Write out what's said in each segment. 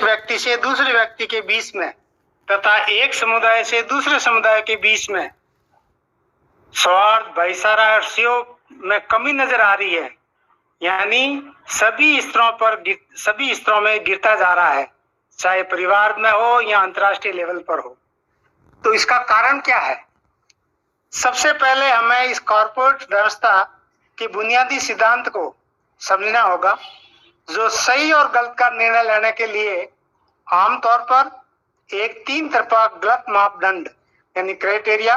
व्यक्ति से दूसरे व्यक्ति के बीच में तथा एक समुदाय से दूसरे समुदाय के बीच में स्वार्थ, भाईचारा और सहयोग में कमी नजर आ रही है। यानी सभी स्तरों में गिरता जा रहा है, चाहे परिवार में हो या अंतर्राष्ट्रीय लेवल पर हो। तो इसका कारण क्या है? सबसे पहले हमें इस कॉर्पोरेट व्यवस्था के बुनियादी सिद्धांत को समझना होगा, जो सही और गलत का निर्णय लेने के लिए आमतौर पर एक तीन तरफा गलत मापदंड यानी क्राइटेरिया,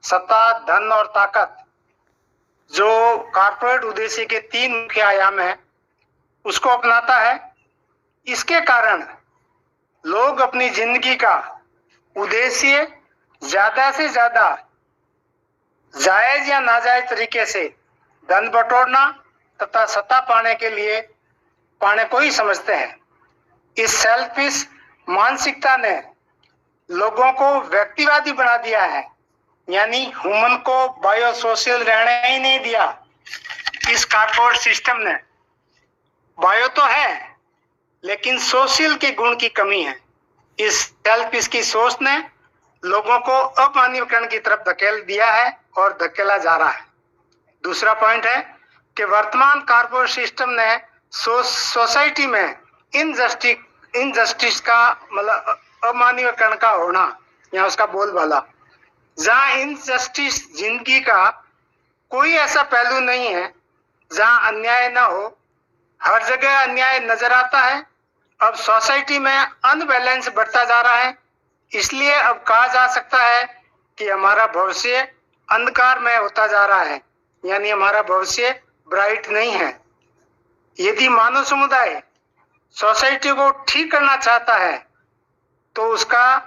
सत्ता, धन और ताकत, जो कॉर्पोरेट उद्देश्य के तीन मुख्य आयाम है, उसको अपनाता है। इसके कारण लोग अपनी जिंदगी का उद्देश्य ज्यादा से ज्यादा जायज या नाजायज तरीके से धन बटोरना तथा सत्ता पाने को ही समझते हैं। इस सेल्फिश मानसिकता ने लोगों को व्यक्तिवादी बना दिया है, यानी ह्यूमन को बायोसोशल रहने ही नहीं दिया। इस कॉर्पोरेट सिस्टम ने बायो तो है, लेकिन सोशल के गुण की कमी है। इस सेल्फिश की सोच ने लोगों को अमानवीकरण की तरफ धकेल दिया है और धकेला जा रहा है। दूसरा पॉइंट है कि वर्तमान कॉर्पोरेट सिस्टम ने सोसाइटी में इनजस्टिस का मतलब अमानवीकरण का होना या उसका बोलबाला, जहां इनजस्टिस जिंदगी का कोई ऐसा पहलू नहीं है जहां अन्याय ना हो। हर जगह अन्याय नजर आता है। अब सोसाइटी में अनबैलेंस बढ़ता जा रहा है, इसलिए अब कहा जा सकता है कि हमारा भविष्य अंधकार में होता जा रहा है, यानी हमारा भविष्य ब्राइट नहीं है। यदि मानव समुदाय सोसाइटी को ठीक करना चाहता है तो उसका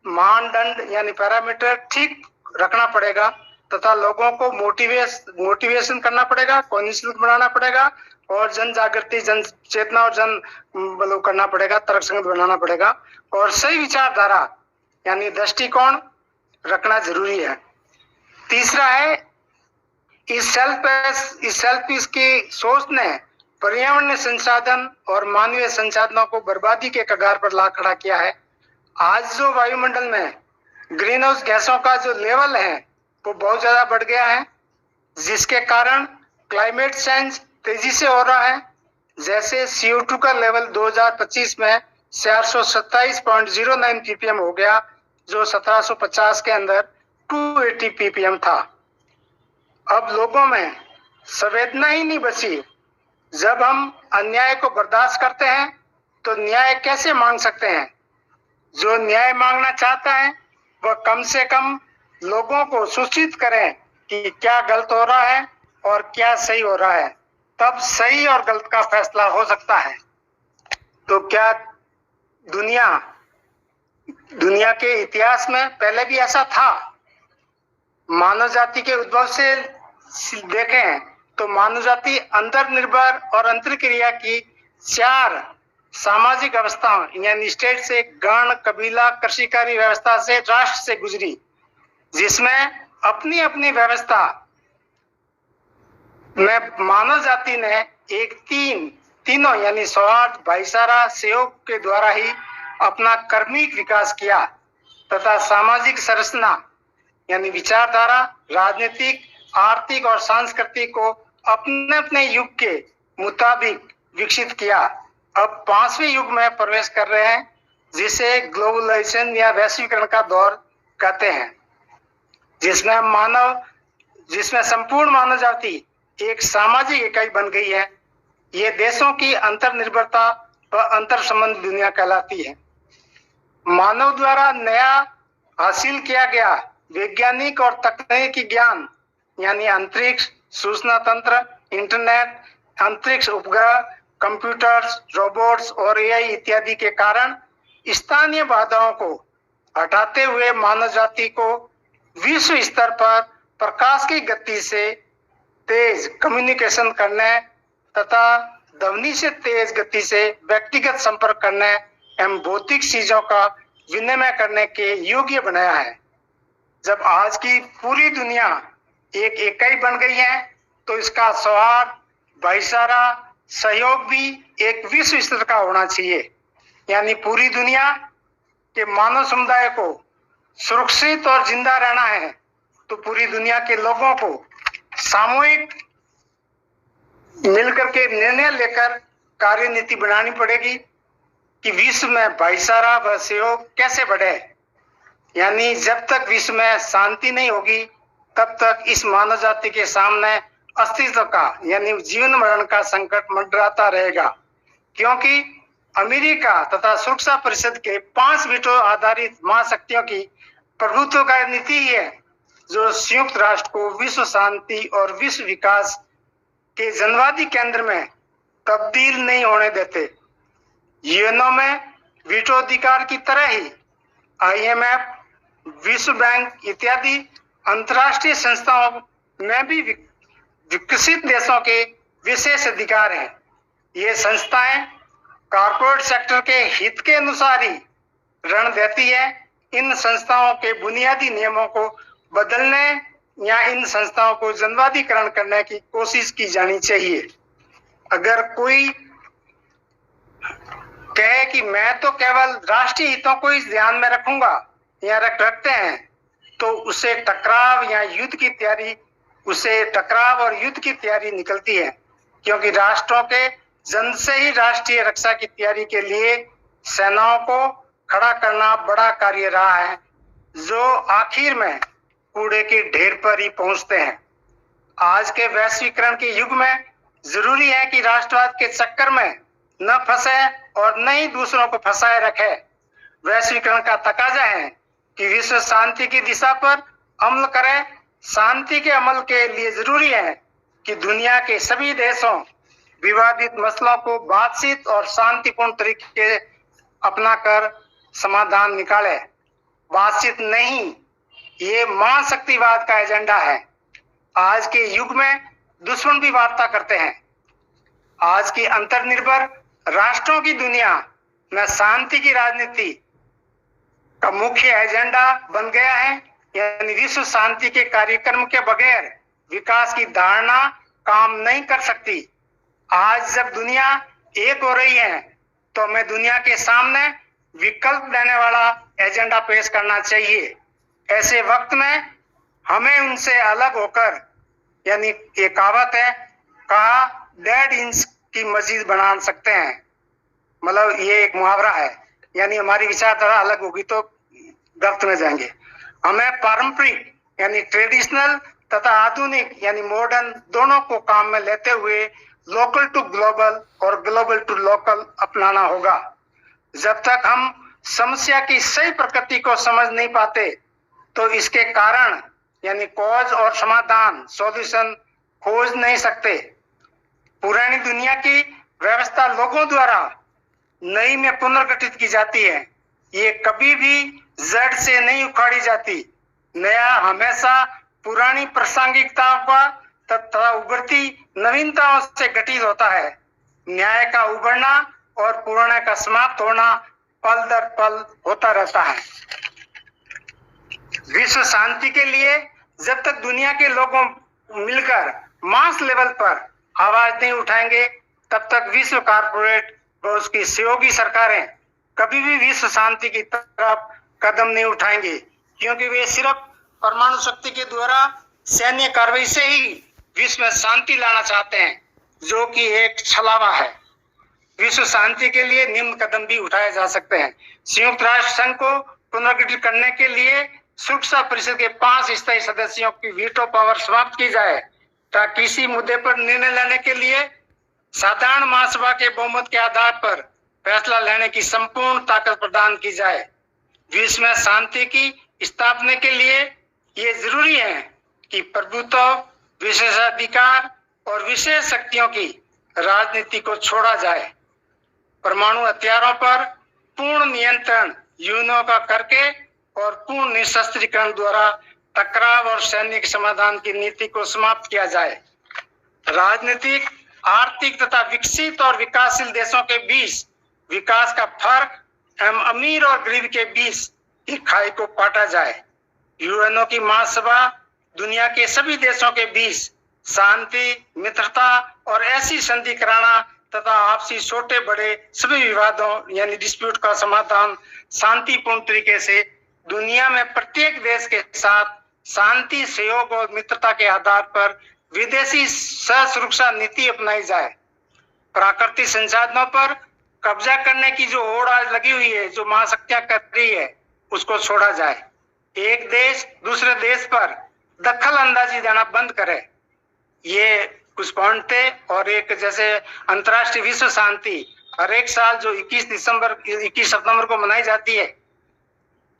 मानदंड यानी पैरामीटर ठीक रखना पड़ेगा तथा लोगों को मोटिवेशन करना पड़ेगा, कॉन्शियस बनाना पड़ेगा और जन जागृति, जन चेतना और जन करना पड़ेगा, तर्कसंगत बनाना पड़ेगा और सही विचारधारा यानी दृष्टिकोण रखना जरूरी है। तीसरा है, इस सेल्फिश की सोच ने पर्यावरणीय संसाधन और मानवीय संसाधनों को बर्बादी के कगार पर ला खड़ा किया है। आज जो वायुमंडल में ग्रीन हाउस गैसों का जो लेवल है वो बहुत ज्यादा बढ़ गया है, जिसके कारण क्लाइमेट चेंज तेजी से हो रहा है। जैसे CO2 का लेवल 2025 में 427.09 ppm हो गया, जो 1750 के अंदर 280 ppm था। अब लोगों में संवेदना ही नहीं बची। जब हम अन्याय को बर्दाश्त करते हैं तो न्याय कैसे मांग सकते हैं? जो न्याय मांगना चाहता है वह कम से कम लोगों को सूचित करें कि क्या गलत हो रहा है और क्या सही हो रहा है, तब सही और गलत का फैसला हो सकता है। तो क्या दुनिया के इतिहास में पहले भी ऐसा था? मानव जाति के उद्भव से देखें तो मानव जाति अंतर्निर्भर और अंतरक्रिया की 4 सामाजिक अवस्थाओं यानी स्टेट से गण, कबीला, कृषिकारी व्यवस्था से राष्ट्र से गुजरी, जिसमें अपनी अपनी व्यवस्था में मानव जाति ने एक तीनों यानी सौहार्द, भाईचारा, सहयोग के द्वारा ही अपना कर्मिक विकास किया तथा सामाजिक संरचना यानी विचारधारा, राजनीतिक, आर्थिक और सांस्कृतिक को अपने अपने युग के मुताबिक विकसित किया। अब 5वें युग में प्रवेश कर रहे हैं, जिसे ग्लोबलाइजेशन या वैश्वीकरण का दौर कहते हैं, जिसमें संपूर्ण मानव जाति एक सामाजिक इकाई बन गई है। ये देशों की अंतर्निर्भरता व अंतर संबंध दुनिया कहलाती है। मानव द्वारा नया हासिल किया गया वैज्ञानिक और तकनीकी ज्ञान यानी अंतरिक्ष, सूचना तंत्र, इंटरनेट, अंतरिक्ष उपग्रह, कंप्यूटर्स, रोबोट्स और AI इत्यादि के कारण स्थानीय बाधाओं को हटाते हुए मानव जाति को विश्व स्तर पर प्रकाश की गति से तेज कम्युनिकेशन करने तथा ध्वनि से तेज गति से व्यक्तिगत संपर्क करने एवं भौतिक चीजों का विनिमय करने के योग्य बनाया है। जब आज की पूरी दुनिया एक इकाई बन गई है तो इसका सौहार्द, भाईचारा, सहयोग भी एक विश्व स्तर का होना चाहिए। यानी पूरी दुनिया के मानव समुदाय को सुरक्षित और जिंदा रहना है तो पूरी दुनिया के लोगों को सामूहिक मिलकर के निर्णय लेकर कार्यनीति बनानी पड़ेगी कि विश्व में भाईचारा व सहयोग कैसे बढ़े। यानी जब तक विश्व में शांति नहीं होगी तब तक इस मानव जाति के सामने अस्तित्व का यानी जीवन मरण का संकट मंडराता रहेगा, क्योंकि अमेरिका तथा सुरक्षा परिषद के 5 वीटो आधारित महाशक्तियों की प्रभुत्व का नीति है जो संयुक्त राष्ट्र को विश्व शांति और विश्व विकास के जनवादी केंद्र में तब्दील नहीं होने देते। यूएनओ में वीटो अधिकार की तरह ही IMF, विश्व बैंक इत्यादि अंतर्राष्ट्रीय संस्थाओं में भी विकसित देशों के विशेष अधिकार हैं। ये संस्थाएं कॉर्पोरेट सेक्टर के हित के अनुसार ही ऋण देती है। इन संस्थाओं के बुनियादी नियमों को बदलने या इन संस्थाओं को जनवादीकरण करने की कोशिश की जानी चाहिए। अगर कोई कहे कि मैं तो केवल राष्ट्रीय हितों को ही ध्यान में रखूंगा या रखते हैं तो उसे टकराव या युद्ध की तैयारी और युद्ध की तैयारी निकलती है, क्योंकि राष्ट्रों के जन्म से ही राष्ट्रीय रक्षा की तैयारी के लिए सेनाओं को खड़ा करना बड़ा कार्य रहा है जो आखिर में कूड़े के ढेर पर ही पहुंचते हैं। आज के वैश्वीकरण के युग में जरूरी है कि राष्ट्रवाद के चक्कर में न फंसे और न ही दूसरों को फंसाए रखे। वैश्वीकरण का तकाजा है कि विश्व शांति की दिशा पर अमल करे। शांति के अमल के लिए जरूरी है कि दुनिया के सभी देशों विवादित मसलों को बातचीत और शांतिपूर्ण तरीके अपनाकर समाधान निकाले। बातचीत नहीं, ये महाशक्तिवाद का एजेंडा है। आज के युग में दुश्मन भी वार्ता करते हैं। आज की अंतर्निर्भर राष्ट्रों की दुनिया में शांति की राजनीति का मुख्य एजेंडा बन गया है। यानी विश्व शांति के कार्यक्रम के बगैर विकास की धारणा काम नहीं कर सकती। आज जब दुनिया एक हो रही है तो हमें दुनिया के सामने विकल्प देने वाला एजेंडा पेश करना चाहिए। ऐसे वक्त में हमें उनसे अलग होकर, यानी एक कहावत है, कहा डेढ़ इंच की मस्जिद बना सकते हैं, मतलब ये एक मुहावरा है। यानी हमारी विचारधारा अलग होगी तो गलत में जाएंगे। हमें पारंपरिक यानी ट्रेडिशनल तथा आधुनिक यानी मॉडर्न दोनों को काम में लेते हुए लोकल टू ग्लोबल और ग्लोबल टू लोकल अपनाना होगा। जब तक हम समस्या की सही प्रकृति को समझ नहीं पाते तो इसके कारण यानी कॉज और समाधान सॉल्यूशन खोज नहीं सकते। पुरानी दुनिया की व्यवस्था लोगों द्वारा नई में पुनर्गठित की जाती है। ये कभी भी जड़ से नहीं उखाड़ी जाती। नया हमेशा पुरानी प्रासंगिकताओं का तथा उभरती नवीनताओं से गठित होता है। न्याय का उभरना और पुराने का समाप्त होना पल दर पल होता रहता है। विश्व शांति के लिए जब तक दुनिया के लोगों मिलकर मास लेवल पर आवाज नहीं उठाएंगे तब तक विश्व कॉर्पोरेट व उसकी सहयोगी सरकारें कभी भी विश्व शांति की तरफ कदम नहीं उठाएंगे, क्योंकि वे सिर्फ परमाणु शक्ति के द्वारा सैन्य कार्रवाई से ही विश्व में शांति लाना चाहते हैं, जो कि एक छलावा है। विश्व शांति के लिए निम्न कदम भी उठाए जा सकते हैं। संयुक्त राष्ट्र संघ को पुनर्गठित करने के लिए सुरक्षा परिषद के 5 स्थायी सदस्यों की वीटो पावर समाप्त की जाए, ताकि किसी मुद्दे पर निर्णय लेने के लिए साधारण महासभा के बहुमत के आधार पर फैसला लेने की संपूर्ण ताकत प्रदान की जाए। विश्व में शांति की स्थापना के लिए ये जरूरी है कि प्रभुत्व, विशेषाधिकार और विशेष शक्तियों की राजनीति को छोड़ा जाए। परमाणु हथियारों पर पूर्ण नियंत्रण यूएनओ का करके और पूर्ण निशस्त्रीकरण द्वारा टकराव और सैनिक समाधान की नीति को समाप्त किया जाए। राजनीतिक, आर्थिक तथा विकसित और विकासशील देशों के बीच विकास का फर्क एवं अमीर और गरीब के बीच की खाई को काटा जाए। यूएनओ की महासभा दुनिया के सभी देशों के बीच शांति, मित्रता और ऐसी संधि कराना तथा आपसी छोटे बड़े सभी विवादों यानी डिस्प्यूट का समाधान शांतिपूर्ण तरीके से दुनिया में प्रत्येक देश के साथ शांति, सहयोग और मित्रता के आधार पर विदेशी सुरक्षा नीति अपनाई जाए। प्राकृतिक संसाधनों पर कब्जा करने की जो होड़ आज लगी हुई है, जो महाशक्तियां कर रही है, उसको छोड़ा जाए। एक देश दूसरे देश पर दखल अंदाजी देना बंद करे। ये कुछ पॉइंट थे। और एक जैसे अंतर्राष्ट्रीय विश्व शांति हर एक साल जो 21 सितंबर को मनाई जाती है,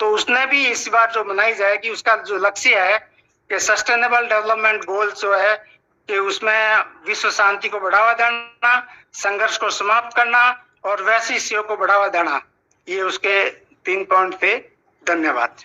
तो उसने भी इस बार जो मनाई जाएगी उसका जो लक्ष्य है कि सस्टेनेबल डेवलपमेंट गोल जो है कि उसमें विश्व शांति को बढ़ावा देना, संघर्ष को समाप्त करना और वैश्विक सहयोग को बढ़ावा देना, ये उसके 3 पॉइंट थे। धन्यवाद।